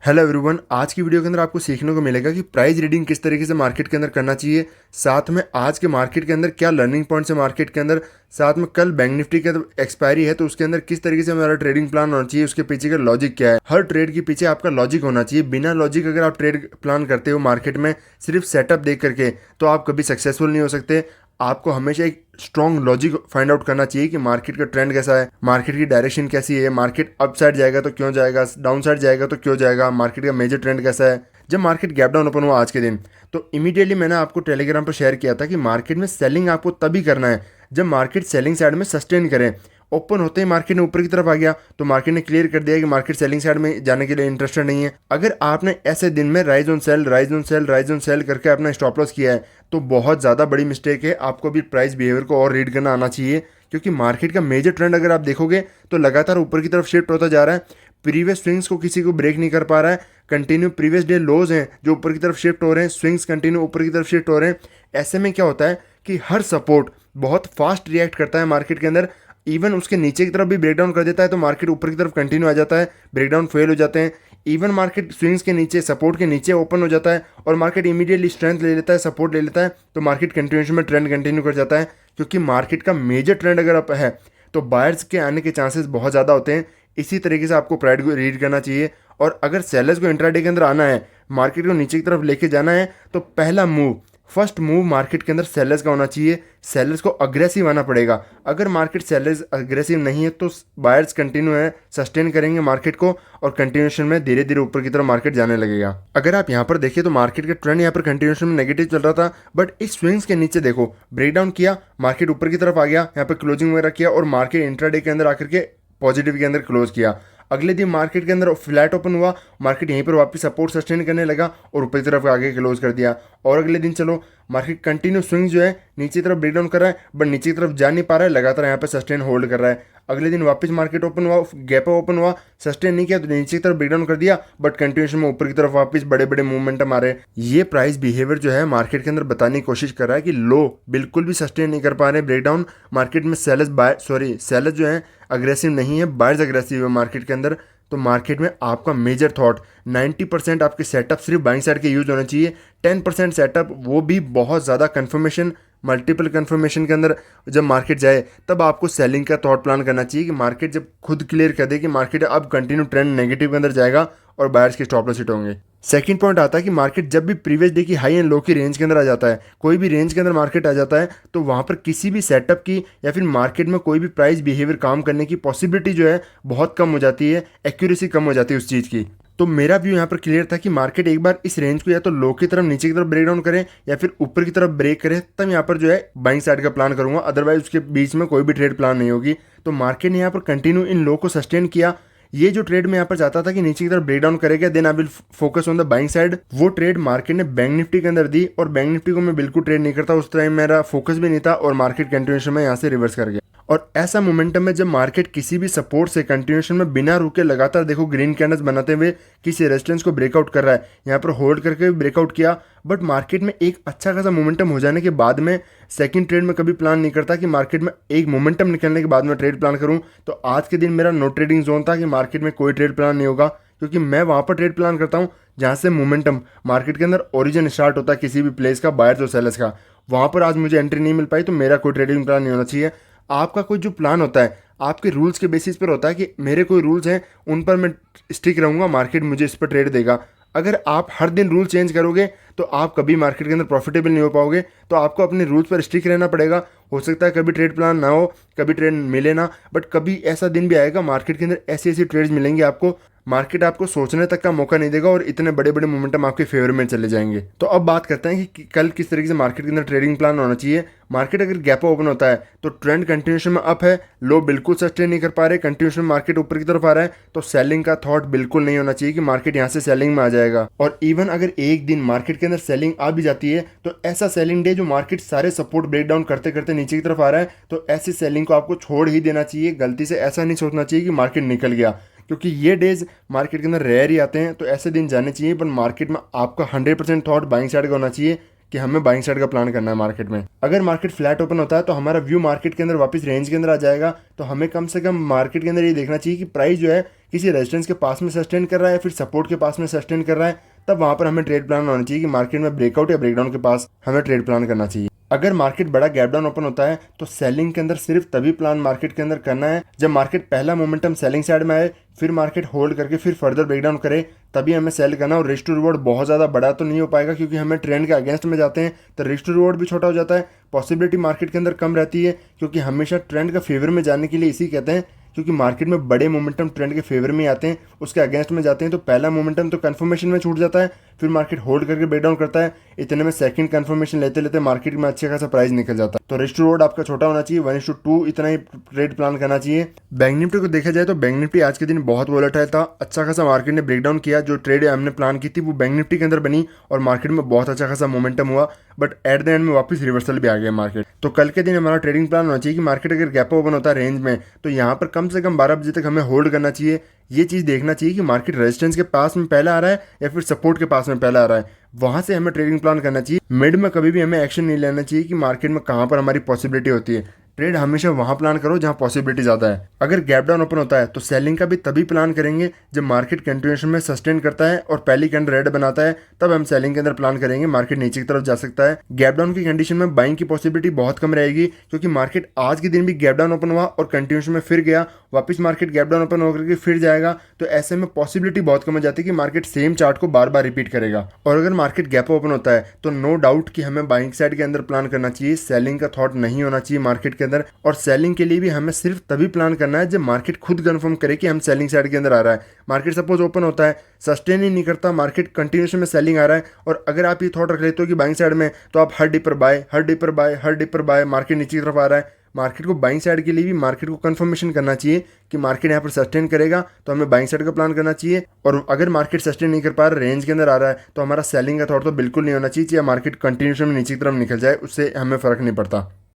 Hello everyone, आज की video के अंदर आपको सीखने को मिलेगा कि प्राइस रीडिंग किस तरीके से मार्केट के अंदर करना चाहिए। साथ में आज के मार्केट के अंदर क्या लर्निंग पॉइंट्स है मार्केट के अंदर। साथ में कल बैंक निफ्टी के एक्सपायरी है तो उसके अंदर किस तरीके से हमारा ट्रेडिंग प्लान होना चाहिए, उसके पीछे का लॉजिक क्या है। हर ट्रेड के पीछे आपका लॉजिक होना चाहिए। बिना लॉजिक अगर आप ट्रेड प्लान करते हो मार्केट में सिर्फ सेटअप देख करके तो आप कभी सक्सेसफुल नहीं हो सकते। आपको हमेशा एक स्ट्रॉन्ग लॉजिक फाइंड आउट करना चाहिए कि मार्केट का ट्रेंड कैसा है, मार्केट की डायरेक्शन कैसी है, मार्केट अप साइड जाएगा तो क्यों जाएगा, डाउन साइड जाएगा तो क्यों जाएगा, मार्केट का मेजर ट्रेंड कैसा है। जब मार्केट गैप डाउन ओपन हुआ आज के दिन तो इमीडिएटली मैंने आपको टेलीग्राम पर शेयर किया था कि मार्केट में सेलिंग आपको तभी करना है जब मार्केट सेलिंग साइड में सस्टेन करे। ओपन होते ही मार्केट ने ऊपर की तरफ आ गया तो मार्केट ने क्लियर कर दिया कि मार्केट सेलिंग साइड में जाने के लिए इंटरेस्टेड नहीं है। अगर आपने ऐसे दिन में rise on sale rise on sale rise on sale करके अपना स्टॉप लॉस किया है तो बहुत ज़्यादा बड़ी मिस्टेक है। आपको भी प्राइस बिहेवियर को और रीड करना आना चाहिए क्योंकि मार्केट का मेजर ट्रेंड अगर आप देखोगे तो लगातार ऊपर की तरफ शिफ्ट होता जा रहा है। प्रीवियस स्विंग्स को किसी को ब्रेक नहीं कर पा रहा है। कंटिन्यू प्रीवियस डे लोज हैं जो ऊपर की तरफ शिफ्ट हो रहे हैं, स्विंग्स कंटिन्यू ऊपर की तरफ शिफ्ट हो रहे हैं। ऐसे में क्या होता है कि हर सपोर्ट बहुत फास्ट रिएक्ट करता है मार्केट के अंदर। इवन उसके नीचे की तरफ भी ब्रेकडाउन कर देता है तो मार्केट ऊपर की तरफ कंटिन्यू आ जाता है, ब्रेकडाउन फेल हो जाते हैं। इवन मार्केट स्विंग्स के नीचे सपोर्ट के नीचे ओपन हो जाता है और मार्केट इमीडिएटली स्ट्रेंथ ले लेता है, सपोर्ट ले लेता है तो मार्केट कंटिन्यूशन में ट्रेंड कंटिन्यू कर जाता है। क्योंकि मार्केट का मेजर ट्रेंड अगर अप है तो बायर्स के आने के चांसेस बहुत ज़्यादा होते हैं। इसी तरीके से आपको प्राइस को रीड करना चाहिए। और अगर सेलर्स को इंट्राडे के अंदर आना है, मार्केट को नीचे की तरफ लेके जाना है तो पहला मूव, फर्स्ट मूव मार्केट के अंदर सेलर्स का होना चाहिए। सेलर्स को अग्रेसिव आना पड़ेगा। अगर मार्केट सेलर्स अग्रेसिव नहीं है तो बायर्स कंटिन्यू है, सस्टेन करेंगे मार्केट को और कंटिन्यूशन में धीरे धीरे ऊपर की तरफ मार्केट जाने लगेगा। अगर आप यहाँ पर देखिए तो मार्केट का ट्रेंड यहाँ पर कंटिन्यूशन में नेगेटिव चल रहा था, बट इस स्विंग्स के नीचे देखो ब्रेकडाउन किया, मार्केट ऊपर की तरफ आ गया, यहाँ पर क्लोजिंग वगैरह किया और मार्केट इंट्राडे के अंदर आकर के पॉजिटिव के अंदर क्लोज किया। अगले दिन मार्केट के अंदर फ्लैट ओपन हुआ, मार्केट यहीं पर वापस सपोर्ट सस्टेन करने लगा और ऊपर की तरफ आगे क्लोज कर दिया। और अगले दिन चलो मार्केट कंटिन्यू स्विंग जो है नीचे की तरफ ब्रेकडाउन कर रहा है बट नीचे की तरफ जा नहीं पा रहा है, लगातार यहाँ पे सस्टेन होल्ड कर रहा है। अगले दिन वापस मार्केट ओपन हुआ, गैप ओपन हुआ, सस्टेन नहीं किया तो नीचे की तरफ ब्रेकडाउन कर दिया बट कंटिन्यूशन में ऊपर की तरफ वापस बड़े बड़े मूवमेंटम आ रहे हैं। ये प्राइस बिहेवियर जो है मार्केट के अंदर बताने की कोशिश कर रहा है कि लो बिल्कुल भी सस्टेन नहीं कर पा रहे ब्रेकडाउन मार्केट में। सेलर्स जो है अग्रेसिव नहीं है, बायर्स अग्रेसिव है मार्केट के अंदर। तो मार्केट में आपका मेजर थॉट 90% आपके सेटअप सिर्फ बाइंग साइड के यूज होने चाहिए। 10% सेटअप वो भी बहुत ज़्यादा कन्फर्मेशन, मल्टीपल कन्फर्मेशन के अंदर जब मार्केट जाए तब आपको सेलिंग का थॉट प्लान करना चाहिए कि मार्केट जब खुद क्लियर कर दे कि मार्केट अब कंटिन्यू ट्रेंड नेगेटिव के अंदर जाएगा और बायर्स के स्टॉप लॉस हिट होंगे। सेकंड पॉइंट आता है कि मार्केट जब भी प्रीवियस डे की हाई एंड लो की रेंज के अंदर आ जाता है, कोई भी रेंज के अंदर मार्केट आ जाता है तो वहाँ पर किसी भी सेटअप की या फिर मार्केट में कोई भी प्राइस बिहेवियर काम करने की पॉसिबिलिटी जो है बहुत कम हो जाती है, एक्यूरेसी कम हो जाती है उस चीज़ की। तो मेरा व्यू यहाँ पर क्लियर था कि मार्केट एक बार इस रेंज को या तो लो की तरफ नीचे की तरफ ब्रेक डाउन करें या फिर ऊपर की तरफ ब्रेक करें, तब यहाँ पर जो है बाइंग साइड का प्लान करूंगा। अदरवाइज उसके बीच में कोई भी ट्रेड प्लान नहीं होगी। तो मार्केट ने यहाँ पर कंटिन्यू इन लो को सस्टेन किया। ये जो ट्रेड में यहाँ पर चाहता था कि नीचे की तरफ ब्रेक डाउन करेगा then I will focus on the buying side, वो ट्रेड मार्केट ने बैंक निफ्टी के अंदर दी और बैंक निफ्टी को मैं बिल्कुल ट्रेड नहीं करता, उस टाइम मेरा फोकस भी नहीं था और मार्केट कंटिन्यूशन में यहाँ से रिवर्स कर गया। और ऐसा मोमेंटम में जब मार्केट किसी भी सपोर्ट से कंटिन्यूशन में बिना रुके लगातार देखो ग्रीन कैंडल्स बनाते हुए किसी रेजिस्टेंस को ब्रेकआउट कर रहा है, यहाँ पर होल्ड करके ब्रेकआउट किया बट मार्केट में एक अच्छा खासा मोमेंटम हो जाने के बाद में सेकंड ट्रेड में कभी प्लान नहीं करता कि मार्केट में एक मोमेंटम निकलने के बाद में ट्रेड प्लान करूं। तो आज के दिन मेरा नो ट्रेडिंग जोन था कि मार्केट में कोई ट्रेड प्लान नहीं होगा क्योंकि मैं वहां पर ट्रेड प्लान करता हूं जहां से मोमेंटम मार्केट के अंदर ओरिजिन स्टार्ट होता है किसी भी प्लेस का, बायर्स और सेलर्स का। वहां पर आज मुझे एंट्री नहीं मिल पाई तो मेरा कोई ट्रेडिंग प्लान नहीं होना चाहिए। आपका कोई जो प्लान होता है आपके रूल्स के बेसिस पर होता है कि मेरे कोई रूल्स हैं उन पर मैं स्टिक रहूँगा, मार्केट मुझे इस पर ट्रेड देगा। अगर आप हर दिन रूल चेंज करोगे तो आप कभी मार्केट के अंदर प्रॉफिटेबल नहीं हो पाओगे। तो आपको अपने रूल्स पर स्टिक रहना पड़ेगा। हो सकता है कभी ट्रेड प्लान ना हो, कभी ट्रेड मिले ना, बट कभी ऐसा दिन भी आएगा मार्केट के अंदर ऐसी ऐसी ट्रेड्स मिलेंगी आपको, मार्केट आपको सोचने तक का मौका नहीं देगा और इतने बड़े बड़े मोमेंटम आपके फेवर में चले जाएंगे। तो अब बात करते हैं कि कल किस तरीके से मार्केट के अंदर ट्रेडिंग प्लान होना चाहिए। मार्केट अगर गैप ओपन होता है तो ट्रेंड कंटिन्यूशन में अप है, लो बिल्कुल सस्टेन नहीं कर पा रहे, कंटिन्यूशन में मार्केट ऊपर की तरफ आ रहा है तो सेलिंग का थॉट बिल्कुल नहीं होना चाहिए कि मार्केट यहाँ से सेलिंग में आ जाएगा। और इवन अगर एक दिन मार्केट के अंदर सेलिंग आ भी जाती है तो ऐसा सेलिंग डे जो मार्केट सारे सपोर्ट ब्रेक डाउन करते करते नीचे की तरफ आ रहा है तो ऐसी सेलिंग को आपको छोड़ ही देना चाहिए। गलती से ऐसा नहीं सोचना चाहिए कि मार्केट निकल गया, क्योंकि ये डेज मार्केट के अंदर रेयर ही आते हैं। तो ऐसे दिन जाने चाहिए पर मार्केट में आपका 100% थॉट बाइंग साइड का होना चाहिए कि हमें बाइंग साइड का प्लान करना है मार्केट में। अगर मार्केट फ्लैट ओपन होता है तो हमारा व्यू मार्केट के अंदर वापस रेंज के अंदर आ जाएगा। तो हमें कम से कम मार्केट के अंदर ये देखना चाहिए कि प्राइस जो है किसी रेजिस्टेंस के पास में सस्टेन कर रहा है या फिर सपोर्ट के पास में सस्टेन कर रहा है, तब वहाँ पर हमें ट्रेड प्लान होना चाहिए कि मार्केट में ब्रेकआउट या ब्रेकडाउन के पास हमें ट्रेड प्लान करना चाहिए। अगर मार्केट बड़ा गैप डाउन ओपन होता है तो सेलिंग के अंदर सिर्फ तभी प्लान मार्केट के अंदर करना है जब मार्केट पहला मोमेंटम सेलिंग साइड में आए, फिर मार्केट होल्ड करके फिर फर्दर ब्रेकडाउन करे, तभी हमें सेल करना। और रिस्क टू रिवॉर्ड बहुत ज़्यादा बड़ा तो नहीं हो पाएगा क्योंकि हमें ट्रेंड के अगेंस्ट में जाते हैं तो रिस्क टू रिवॉर्ड भी छोटा हो जाता है, पॉसिबिलिटी मार्केट के अंदर कम रहती है क्योंकि हमेशा ट्रेंड का फेवर में जाने के लिए इसी कहते हैं क्योंकि मार्केट में बड़े मोमेंटम ट्रेंड के फेवर में आते हैं, उसके अगेंस्ट में जाते हैं तो पहला मोमेंटम तो कंफर्मेशन में छूट जाता है, फिर मार्केट होल्ड करके ब्रेक डाउन करता है, इतने में सेकंड कंफर्मेशन लेते लेते मार्केट में अच्छे खासा प्राइस निकल जाता है। तो रिस्क टू रिवॉर्ड आपका छोटा होना चाहिए, 1:2 इतना ही ट्रेड प्लान करना चाहिए। बैंक निफ्टी को देखा जाए तो बैंक निफ्टी आज के दिन बहुत वोलेटाइल था, अच्छा खासा मार्केट ने ब्रेक डाउन किया, जो ट्रेड हमने प्लान की थी वो बैंक निफ्टी के अंदर बनी और मार्केट में बहुत अच्छा खासा मोमेंटम हुआ, बट एट द एंड में वापस रिवर्सल भी आ गया मार्केट। तो कल के दिन हमारा ट्रेडिंग प्लान होना चाहिए कि मार्केट अगर गैप ओपन होता है रेंज में तो यहाँ पर कम से कम 12 बजे तक हमें होल्ड करना चाहिए। ये चीज़ देखना चाहिए कि मार्केट रेजिस्टेंस के पास में पहला आ रहा है या फिर सपोर्ट के पास में पहला आ रहा है, वहां से हमें ट्रेडिंग प्लान करना चाहिए। मिड में कभी भी हमें एक्शन नहीं लेना चाहिए कि मार्केट में कहाँ पर हमारी पॉसिबिलिटी होती है। ट्रेड हमेशा वहां प्लान करो जहां पॉसिबिलिटी ज़्यादा है। अगर गैप डाउन ओपन होता है तो सेलिंग का भी तभी प्लान करेंगे जब मार्केट कंटिन्यूएशन में सस्टेन करता है और पहली कैंडल रेड बनाता है, तब हम सेलिंग के अंदर प्लान करेंगे। मार्केट नीचे की तरफ जा सकता है। गैप डाउन की कंडीशन में बाइंग की पॉसिबिलिटी बहुत कम रहेगी क्योंकि मार्केट आज के दिन भी गैप डाउन ओपन हुआ और कंटिन्यूएशन में फिर गया, वापस मार्केट गैप डाउन ओपन होकर के फिर जाएगा, तो ऐसे में पॉसिबिलिटी बहुत कम हो जाती है कि मार्केट सेम चार्ट को बार बार रिपीट करेगा। और अगर मार्केट गैप ओपन होता है तो नो डाउट कि हमें बाइंग साइड के अंदर प्लान करना चाहिए, सेलिंग का थॉट नहीं होना चाहिए मार्केट के अंदर। और सेलिंग के लिए भी हमें सिर्फ तभी प्लान करना है जब मार्केट खुद कंफर्म करे कि हम सेलिंग साइड के अंदर आ रहा है। मार्केट सपोज ओपन होता है, सस्टेन ही नहीं करता, मार्केट कंटिन्यूएशन में सेलिंग आ रहा है, और अगर आप ये थॉट रख लेते हो कि बाइंग साइड में, तो आप हर डिपर बाय, हर डिपर बाय, हर डिपर बाय, मार्केट नीचे की तरफ आ रहा है। मार्केट को बाइंग साइड के लिए भी मार्केट को कंफर्मेशन करना चाहिए कि मार्केट यहाँ पर सस्टेन करेगा, तो हमें बाइंग साइड का प्लान करना चाहिए। और अगर मार्केट सस्टेन नहीं कर पा रहा, रेंज के अंदर आ रहा है, तो हमारा सेलिंग का थॉट तो बिल्कुल नहीं होना चाहिए, या मार्केट कंटिन्यूएशन में नीचे की तरफ निकल जाए, उससे हमें फर्क नहीं पड़ता।